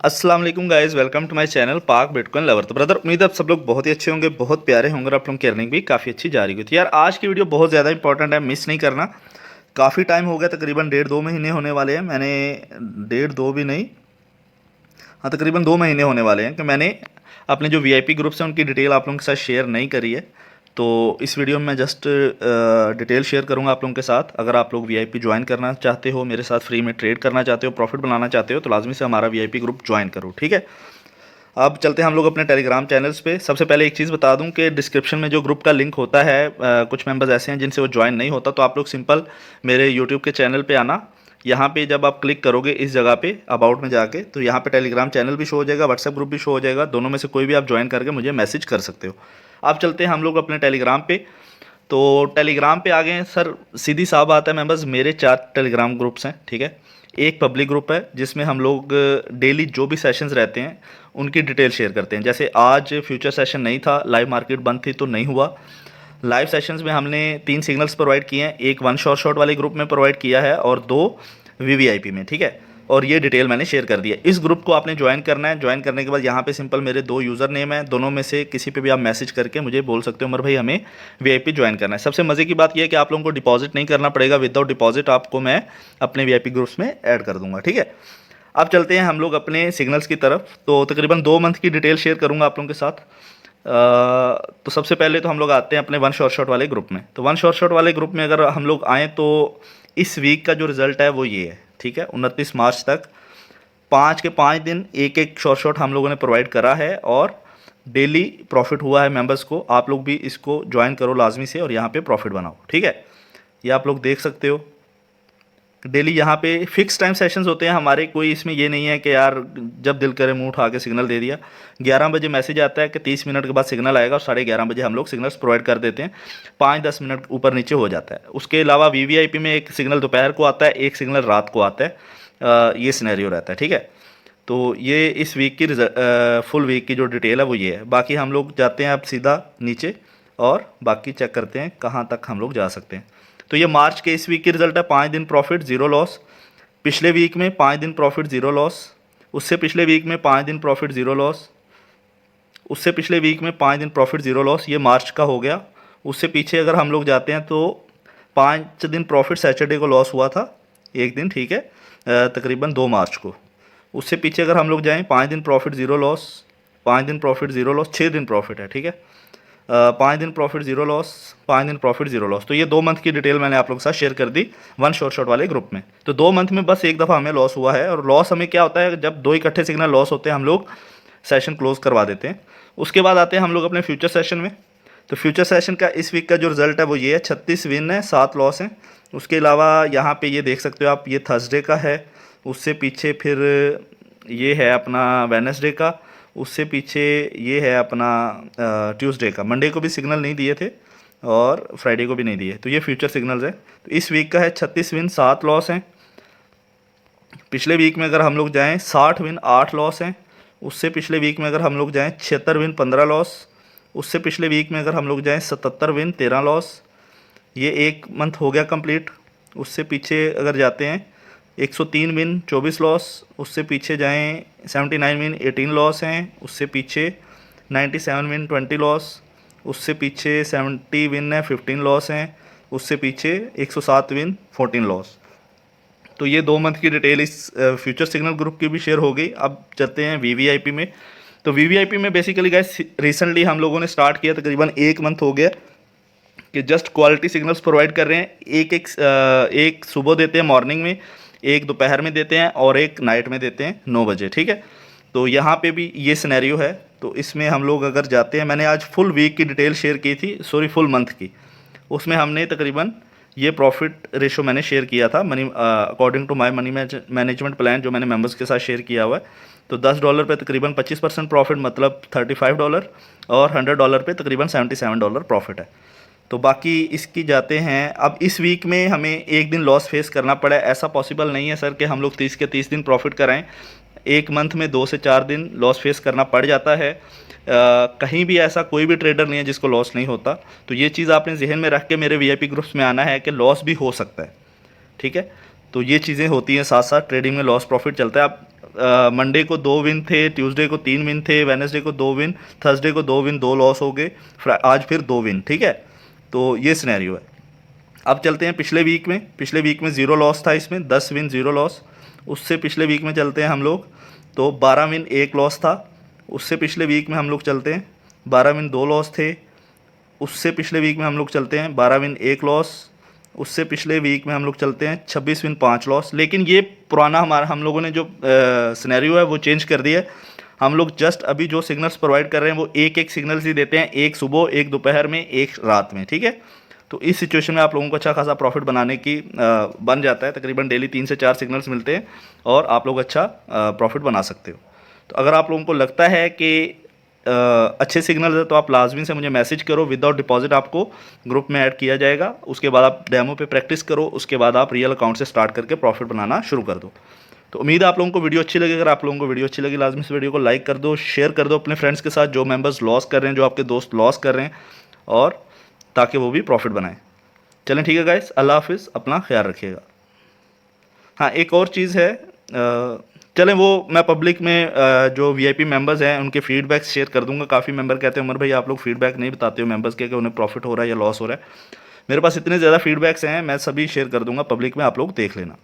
अस्सलाम वालेकुम guys, welcome to my channel Pak bitcoin lover. तो ब्रदर, उम्मीद है आप सब लोग बहुत ही अच्छे होंगे, बहुत प्यारे होंगे और आप लोगों की अर्निंग भी काफ़ी अच्छी जा रही होगी। तो यार आज की वीडियो बहुत ज़्यादा इंपॉर्टेंट है, मिस नहीं करना। काफ़ी टाइम हो गया, तकरीबन 1.5-2 महीने होने वाले हैं। मैंने डेढ़ दो भी नहीं, हाँ तकरीबन 2 महीने होने वाले हैं कि मैंने अपने जो वीआईपी ग्रुप्स हैं उनकी डिटेल आप लोगों के साथ शेयर नहीं करी है। तो इस वीडियो में मैं जस्ट डिटेल शेयर करूंगा आप लोगों के साथ। अगर आप लोग वीआईपी ज्वाइन करना चाहते हो, मेरे साथ फ्री में ट्रेड करना चाहते हो, प्रॉफिट बनाना चाहते हो, तो लाजमी से हमारा वीआईपी ग्रुप ज्वाइन करो, ठीक है। अब चलते हैं हम लोग अपने टेलीग्राम चैनल्स पे। सबसे पहले एक चीज़ बता दूं कि डिस्क्रिप्शन में जो ग्रुप का लिंक होता है, कुछ मेंबर्स ऐसे हैं जिनसे वो ज्वाइन नहीं होता, तो आप लोग सिंपल मेरे यूट्यूब के चैनल पे आना। यहाँ पे जब आप क्लिक करोगे इस जगह पे अबाउट में जाके, तो यहाँ पे टेलीग्राम चैनल भी शो हो जाएगा, व्हाट्सएप ग्रुप भी शो हो जाएगा। दोनों में से कोई भी आप ज्वाइन करके मुझे मैसेज कर सकते हो। अब चलते हैं हम लोग अपने टेलीग्राम पे। तो टेलीग्राम पे आ गए हैं सर, सीधी सा बात है मेंबर्स, मेरे 4 टेलीग्राम ग्रुप्स हैं, ठीक है। एक पब्लिक ग्रुप है जिसमें हम लोग डेली जो भी सेशंस रहते हैं उनकी डिटेल शेयर करते हैं। जैसे आज फ्यूचर सेशन नहीं था, लाइव मार्केट बंद थी तो नहीं हुआ। लाइव सेशंस में हमने 3 सिग्नल्स प्रोवाइड किए हैं, एक वन शॉर्ट वाले ग्रुप में प्रोवाइड किया है और 2 वीवीआईपी में, ठीक है। और ये डिटेल मैंने शेयर कर दी है। इस ग्रुप को आपने ज्वाइन करना है। ज्वाइन करने के बाद यहाँ पे सिंपल मेरे 2 यूज़र नेम है, दोनों में से किसी पे भी आप मैसेज करके मुझे बोल सकते हो उमर भाई हमें वीआईपी ज्वाइन करना है। सबसे मज़े की बात यह है कि आप लोगों को डिपॉजिट नहीं करना पड़ेगा, विदाउट डिपॉजिट आपको मैं अपने वीआईपी ग्रुप्स में ऐड कर दूंगा, ठीक है। अब चलते हैं हम लोग अपने सिग्नल्स की तरफ। तो तकरीबन 2 मंथ की डिटेल शेयर करूंगा आप लोगों के साथ। तो सबसे पहले तो हम लोग आते हैं अपने वन शॉर्ट वाले ग्रुप में। तो वन शॉर्ट वाले ग्रुप में अगर हम लोग आएँ तो इस वीक का जो रिज़ल्ट है वो ये है, ठीक है। 29 मार्च तक 5 के 5 दिन एक एक शॉर्ट हम लोगों ने प्रोवाइड करा है और डेली प्रॉफिट हुआ है मेंबर्स को। आप लोग भी इसको ज्वाइन करो लाजमी से और यहाँ पे प्रॉफिट बनाओ, ठीक है। ये आप लोग देख सकते हो डेली यहाँ पे फिक्स टाइम सेशंस होते हैं हमारे। कोई इसमें ये नहीं है कि यार जब दिल करे मुंह उठा के सिग्नल दे दिया। 11 बजे मैसेज आता है कि 30 मिनट के बाद सिग्नल आएगा और 11:30 बजे हम लोग सिग्नल्स प्रोवाइड कर देते हैं। 5-10 मिनट ऊपर नीचे हो जाता है। उसके अलावा वीवीआईपी में एक सिग्नल दोपहर को आता है, एक सिग्नल रात को आता है। ये सिनेरियो रहता है, ठीक है। तो ये इस वीक की फुल वीक की जो डिटेल है वो ये है। बाकी हम लोग जाते हैं अब सीधा नीचे और बाकी चेक करते हैं कहाँ तक हम लोग जा सकते हैं। तो ये मार्च के इस वीक की रिजल्ट है। 5 दिन प्रॉफिट 0 लॉस। पिछले वीक में 5 दिन प्रॉफिट 0 लॉस। उससे पिछले वीक में 5 दिन प्रॉफिट 0 लॉस। उससे पिछले वीक में 5 दिन प्रॉफिट 0 लॉस। ये मार्च का हो गया। उससे पीछे अगर हम लोग जाते हैं तो 5 दिन प्रॉफिट सैटरडे को लॉस हुआ था एक दिन, ठीक है, तकरीबन 2 मार्च को। उससे पीछे अगर हम लोग जाएं 5 दिन प्रॉफिट 0 लॉस, 5 दिन प्रॉफिट 0 लॉस, 6 दिन प्रॉफिट है, ठीक है। 5 दिन प्रॉफिट 0 लॉस, 5 दिन प्रॉफिट 0 लॉस। तो ये 2 मंथ की डिटेल मैंने आप लोगों के साथ शेयर कर दी वन शॉर्ट वाले ग्रुप में। तो 2 मंथ में बस एक दफ़ा हमें लॉस हुआ है। और लॉस हमें क्या होता है, जब 2 इकट्ठे सिग्नल लॉस होते हैं हम लोग सेशन क्लोज करवा देते हैं। उसके बाद आते हैं हम लोग अपने फ्यूचर सेशन में। तो फ्यूचर सेशन का इस वीक का जो रिजल्ट है वो ये है, 36 विन है, 7 लॉस हैं। उसके अलावा यहाँ पे ये देख सकते हो आप, ये थर्सडे का है। उससे पीछे फिर ये है अपना वेडनेसडे का। उससे पीछे ये है अपना ट्यूसडे का। मंडे को भी सिग्नल नहीं दिए थे और फ्राइडे को भी नहीं दिए। तो ये फ्यूचर सिग्नल्स है। तो इस वीक का है 36 विन 7 लॉस हैं। पिछले वीक में अगर हम लोग जाएं 60 विन 8 लॉस हैं। उससे पिछले वीक में अगर हम लोग जाएं 76 विन 15 लॉस। उससे पिछले वीक में अगर हम लोग जाएं 77 विन 13 लॉस। ये एक मंथ हो गया कंप्लीट। उससे पीछे अगर जाते हैं 103 विन 24 लॉस। उससे पीछे जाएं 79 विन 18 लॉस हैं। उससे पीछे 97 विन 20 लॉस। उससे पीछे 70 विन है 15 लॉस हैं। उससे पीछे 107 विन 14 लॉस। तो ये 2 मंथ की डिटेल इस फ्यूचर सिग्नल ग्रुप की भी शेयर हो गई। अब चलते हैं वीवीआईपी में। तो वीवीआईपी में बेसिकली गाइस रिसेंटली हम लोगों ने स्टार्ट किया, तकरीबन 1 मंथ हो गया कि जस्ट क्वालिटी सिग्नल्स प्रोवाइड कर रहे हैं। एक सुबह देते हैं मॉर्निंग में, एक दोपहर में देते हैं और एक नाइट में देते हैं 9 बजे, ठीक है। तो यहाँ पे भी ये सिनेरियो है। तो इसमें हम लोग अगर जाते हैं, मैंने आज फुल वीक की डिटेल शेयर की थी, सॉरी फुल मंथ की। उसमें हमने तकरीबन ये प्रॉफिट रेशो मैंने शेयर किया था money according to my money management plan जो मैंने मेंबर्स के साथ शेयर किया हुआ है। तो $10 पे तकरीबन 25% प्रॉफिट, मतलब $35, और $100 पे तकरीबन $77 प्रॉफिट है। तो बाकी इसकी जाते हैं। अब इस वीक में हमें एक दिन लॉस फेस करना पड़ा है। ऐसा पॉसिबल नहीं है सर कि हम लोग 30 के 30 दिन प्रॉफिट कराएं। एक मंथ में 2 से 4 दिन लॉस फेस करना पड़ जाता है। कहीं भी ऐसा कोई भी ट्रेडर नहीं है जिसको लॉस नहीं होता। तो ये चीज़ आपने जहन में रख के मेरे वीआईपी ग्रुप्स में आना है कि लॉस भी हो सकता है, ठीक है। तो ये चीज़ें होती हैं, साथ साथ ट्रेडिंग में लॉस प्रॉफिट चलता है। आप मंडे को 2 विन थे, ट्यूसडे को 3 विन थे, वेडनेसडे को 2 विन, थर्सडे को 2 विन 2 लॉस हो गए, आज फिर 2 विन। ठीक है, तो ये सिनेरियो है। अब चलते हैं पिछले वीक में। पिछले वीक में 0 लॉस था, इसमें 10 विन 0 लॉस। उससे पिछले वीक में चलते हैं हम लोग, तो 12 विन 1 लॉस था। उससे पिछले वीक में हम लोग चलते हैं 12 विन 2 लॉस थे। उससे पिछले वीक में हम लोग चलते हैं 12 विन 1 लॉस। उससे पिछले वीक में हम लोग चलते हैं 26 विन 5 लॉस। लेकिन ये पुराना हम लोगों ने जो सिनेरियो है वो चेंज कर दिया है। हम लोग जस्ट अभी जो सिग्नल्स प्रोवाइड कर रहे हैं वो एक एक सिग्नल्स ही देते हैं, एक सुबह, एक दोपहर में, एक रात में। ठीक है, तो इस सिचुएशन में आप लोगों को अच्छा खासा प्रॉफिट बनाने की बन जाता है। तकरीबन डेली 3 से 4 सिग्नल्स मिलते हैं और आप लोग अच्छा प्रॉफिट बना सकते हो। तो अगर आप लोगों को लगता है कि अच्छे सिग्नल है तो आप लाजमी से मुझे मैसेज करो। विदाउट डिपॉजिट आपको ग्रुप में ऐड किया जाएगा। उसके बाद आप डेमो पे प्रैक्टिस करो, उसके बाद आप रियल अकाउंट से स्टार्ट करके प्रॉफिट बनाना शुरू कर दो। तो उम्मीद है आप लोगों को वीडियो अच्छी लगी। अगर आप लोगों को वीडियो अच्छी लगी लाजमी से वीडियो को लाइक कर दो, शेयर कर दो अपने फ्रेंड्स के साथ जो मेंबर्स लॉस कर रहे हैं, जो आपके दोस्त लॉस कर रहे हैं, और ताकि वो भी प्रॉफिट बनाएं। चलें, ठीक है गाइस, अल्लाह हाफिज़, अपना ख्याल रखिएगा। हाँ, एक और चीज़ है, चलें वो मैं पब्लिक में जो वीआईपी मेंबर्स हैं उनके फीडबैक शेयर कर दूंगा। काफ़ी मेंबर कहते हैं उमर भाई आप लोग फीडबैक नहीं बताते हो मेंबर्स के कि उन्हें प्रॉफिट हो रहा है या लॉस हो रहा है। मेरे पास इतने ज़्यादा फीडबैक्स हैं, मैं सभी शेयर कर दूंगा पब्लिक में, आप लोग देख लेना।